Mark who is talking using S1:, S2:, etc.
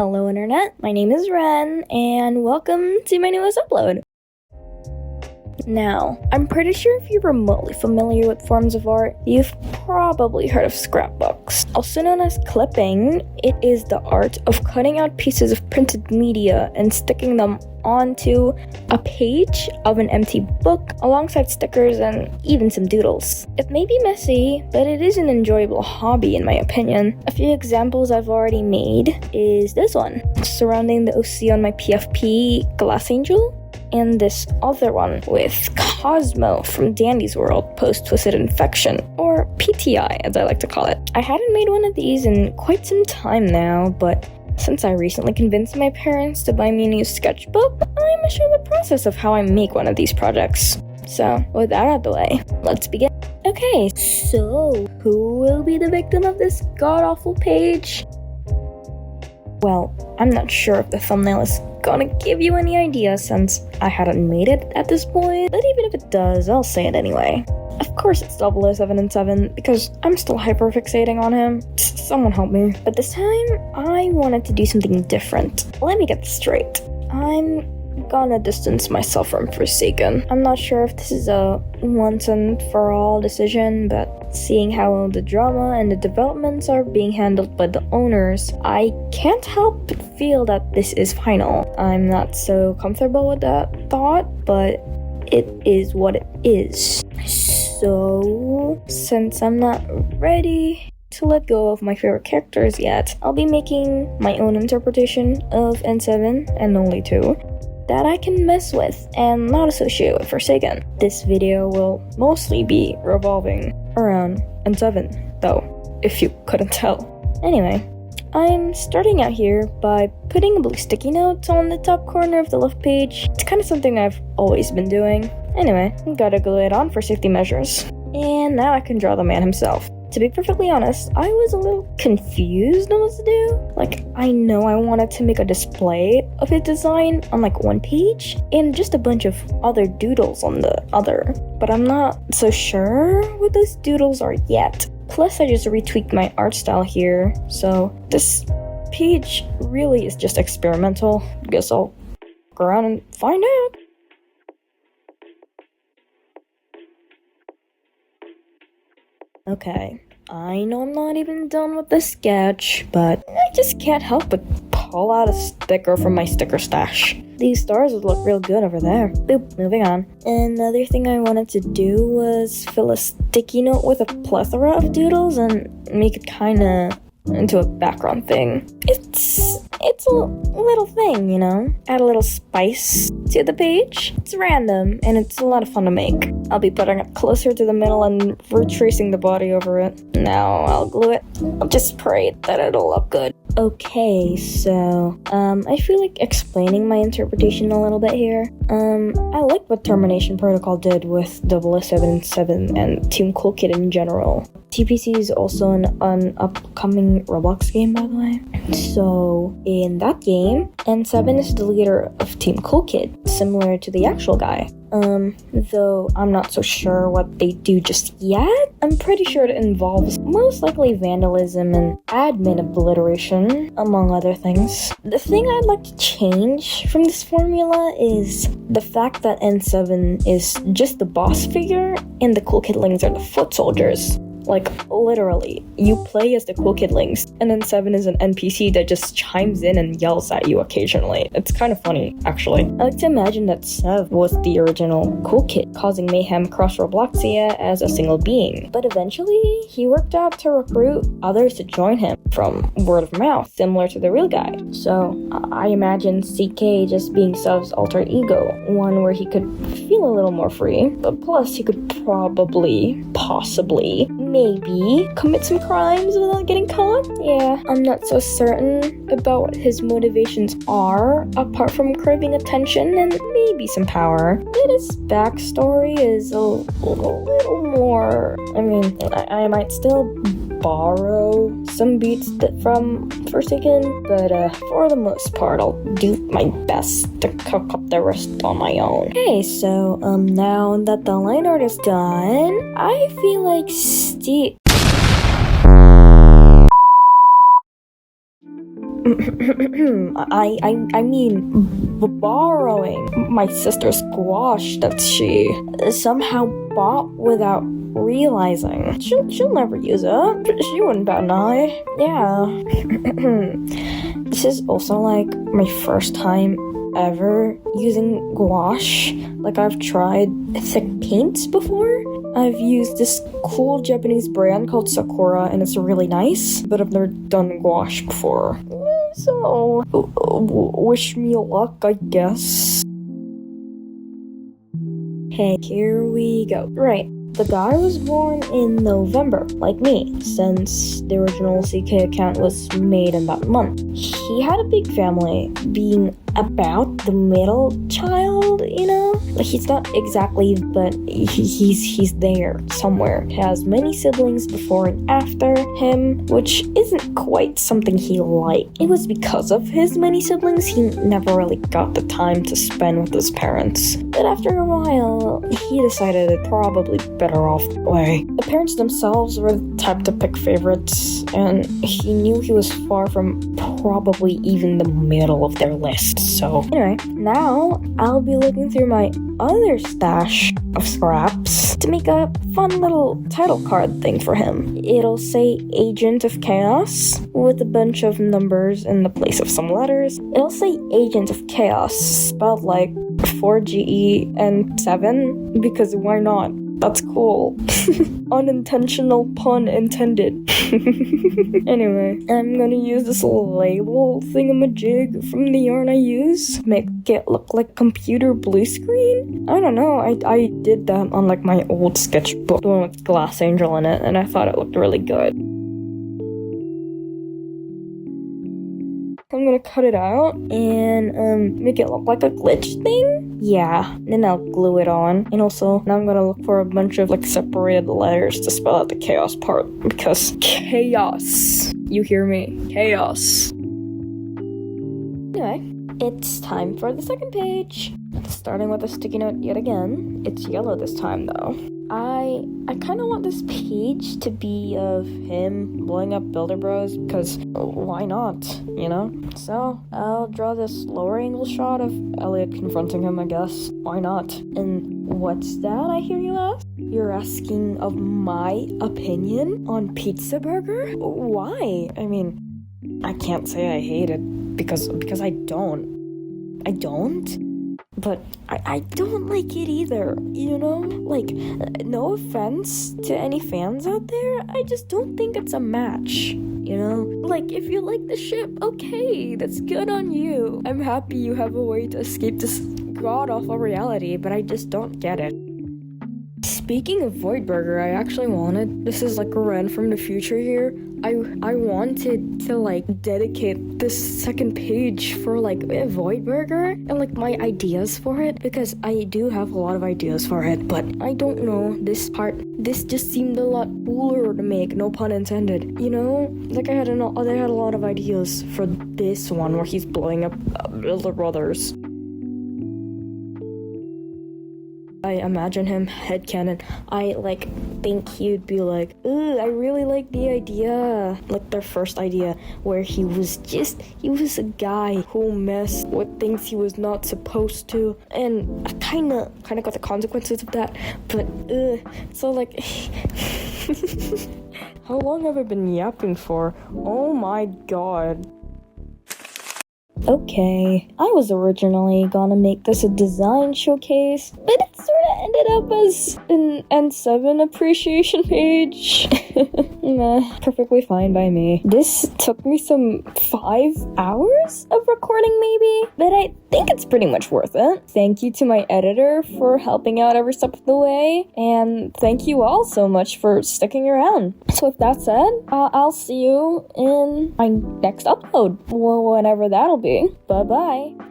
S1: Hello Internet, my name is Ren, and welcome to my newest upload. Now, I'm pretty sure if you're remotely familiar with forms of art, you've probably heard of scrapbooks. Also known as clipping, it is the art of cutting out pieces of printed media and sticking them onto a page of an empty book alongside stickers and even some doodles. It may be messy, but it is an enjoyable hobby in my opinion. A few examples I've already made is this one, surrounding the OC on my PFP Glass Angel, and this other one with Cosmo from Dandy's World Post-Twisted Infection, or PTI as I like to call it. I hadn't made one of these in quite some time now, but since I recently convinced my parents to buy me a new sketchbook, I'm gonna share the process of how I make one of these projects. So, with that out of the way, let's begin. Okay, so who will be the victim of this god-awful page? Well, I'm not sure if the thumbnail is gonna give you any idea since I hadn't made it at this point, but even if it does, I'll say it anyway. Of course it's 007 because I'm still hyperfixating on him. Someone help me. But this time, I wanted to do something different. Let me get this straight. I'm gonna distance myself from Forsaken. I'm not sure if this is a once and for all decision, but seeing how the drama and the developments are being handled by the owners, I can't help but feel that this is final. I'm not so comfortable with that thought, but it is what it is. So, since I'm not ready to let go of my favorite characters yet, I'll be making my own interpretation of N7 and only 2 that I can mess with and not associate with Forsaken. This video will mostly be revolving around N7, though, if you couldn't tell. Anyway, I'm starting out here by putting a blue sticky note on the top corner of the left page. It's kind of something I've always been doing. Anyway, gotta glue it on for safety measures. And now I can draw the man himself. To be perfectly honest, I was a little confused on what to do. Like, I know I wanted to make a display of his design on like one page and just a bunch of other doodles on the other, but I'm not so sure what those doodles are yet. Plus, I just retweaked my art style here, so this page really is just experimental. Guess I'll go around and find out. Okay, I know I'm not even done with the sketch, but I just can't help but pull out a sticker from my sticker stash. These stars would look real good over there. Boop, moving on. Another thing I wanted to do was fill a sticky note with a plethora of doodles and make it kinda into a background thing. It's a little thing, you know? Add a little spice to the page. It's random, and it's a lot of fun to make. I'll be putting it closer to the middle and retracing the body over it. Now I'll glue it. I'll just pray that it'll look good. Okay, so, I feel like explaining my interpretation a little bit here. I like what Termination Protocol did with 007 and Team Cool Kid in general. TPC is also an upcoming Roblox game, by the way. So, in that game, N7 is the leader of Team Cool Kid, similar to the actual guy. Though I'm not so sure what they do just yet. I'm pretty sure it involves most likely vandalism and admin obliteration, among other things. The thing I'd like to change from this formula is the fact that N7 is just the boss figure and the Cool Kidlings are the foot soldiers. Like, literally, you play as the Cool Kidlings, and then 7 is an NPC that just chimes in and yells at you occasionally. It's kind of funny, actually. I like to imagine that Sev was the original Cool Kid, causing mayhem across Robloxia as a single being. But eventually, he worked out to recruit others to join him from word of mouth, similar to the real guy. So, I imagine CK just being Sev's alter ego, one where he could feel a little more free, but plus he could possibly, maybe commit some crimes without getting caught? Yeah, I'm not so certain about what his motivations are, apart from craving attention and maybe some power. But his backstory is a little more... I mean, I might still borrow some beats from Forsaken, but for the most part, I'll do my best to cook up the rest on my own. Okay, so now that the line art is done, I feel like I mean, borrowing my sister's gouache that she somehow bought without realizing. She'll never use it. She wouldn't bat an eye. Yeah. This is also like my first time ever using gouache. Like, I've tried thick paints before. I've used this cool Japanese brand called Sakura, and it's really nice, but I've never done gouache before. So, wish me luck, I guess. Okay, here we go. Right. The guy was born in November, like me, since the original CK account was made in that month. He had a big family, being about the middle child, you know? Like, he's not exactly, but he's there somewhere. He has many siblings before and after him, which isn't quite something he liked. It was because of his many siblings he never really got the time to spend with his parents. But after a while, he decided it probably better off that way. The parents themselves were the type to pick favorites, and he knew he was far from probably even the middle of their list. So anyway, now I'll be looking through my other stash of scraps to make a fun little title card thing for him. It'll say Agent of Chaos with a bunch of numbers in the place of some letters. It'll say Agent of Chaos spelled like 4GE and 7 because why not? That's cool. Unintentional pun intended. Anyway, I'm gonna use this label thingamajig from the yarn I use. Make it look like computer blue screen. I don't know, I did that on like my old sketchbook, the one with Glass Angel in it, and I thought it looked really good. I'm gonna cut it out and make it look like a glitch thing. Yeah, then I'll glue it on. And also, now I'm gonna look for a bunch of like separated letters to spell out the chaos part. Because chaos. You hear me? Chaos. Anyway, it's time for the second page. Starting with a sticky note yet again. It's yellow this time though. I kind of want this page to be of him blowing up Builder Bros because why not, you know? So I'll draw this lower angle shot of Elliot confronting him, I guess. Why not? And what's that, I hear you ask? You're asking of my opinion on Pizza Burger? Why? I mean, I can't say I hate it because I don't. I don't? But I don't like it either, you know? Like, no offense to any fans out there, I just don't think it's a match, you know? Like, if you like the ship, okay, that's good on you. I'm happy you have a way to escape this god-awful reality, but I just don't get it. Speaking of Void Burger, I actually wanted, this is like a Ren from the future here, I wanted to like dedicate this second page for like Void Burger and like my ideas for it, because I do have a lot of ideas for it, but I don't know, this just seemed a lot cooler to make, no pun intended, you know? Like I had a lot of ideas for this one where he's blowing up Builder Brothers. I imagine him headcanon. I think he'd be like, ooh, I really like the idea, like their first idea, where he was a guy who messed with things he was not supposed to, and I kind of got the consequences of that. But so like, how long have I been yapping for? Oh my god. Okay, I was originally gonna make this a design showcase, but it sorta ended up as an N7 appreciation page. Nah, perfectly fine by me. This took me some 5 hours of recording maybe, but I think it's pretty much worth it. Thank you to my editor for helping out every step of the way, and thank you all so much for sticking around. So with that said, I'll see you in my next upload, whenever that'll be. Bye-bye.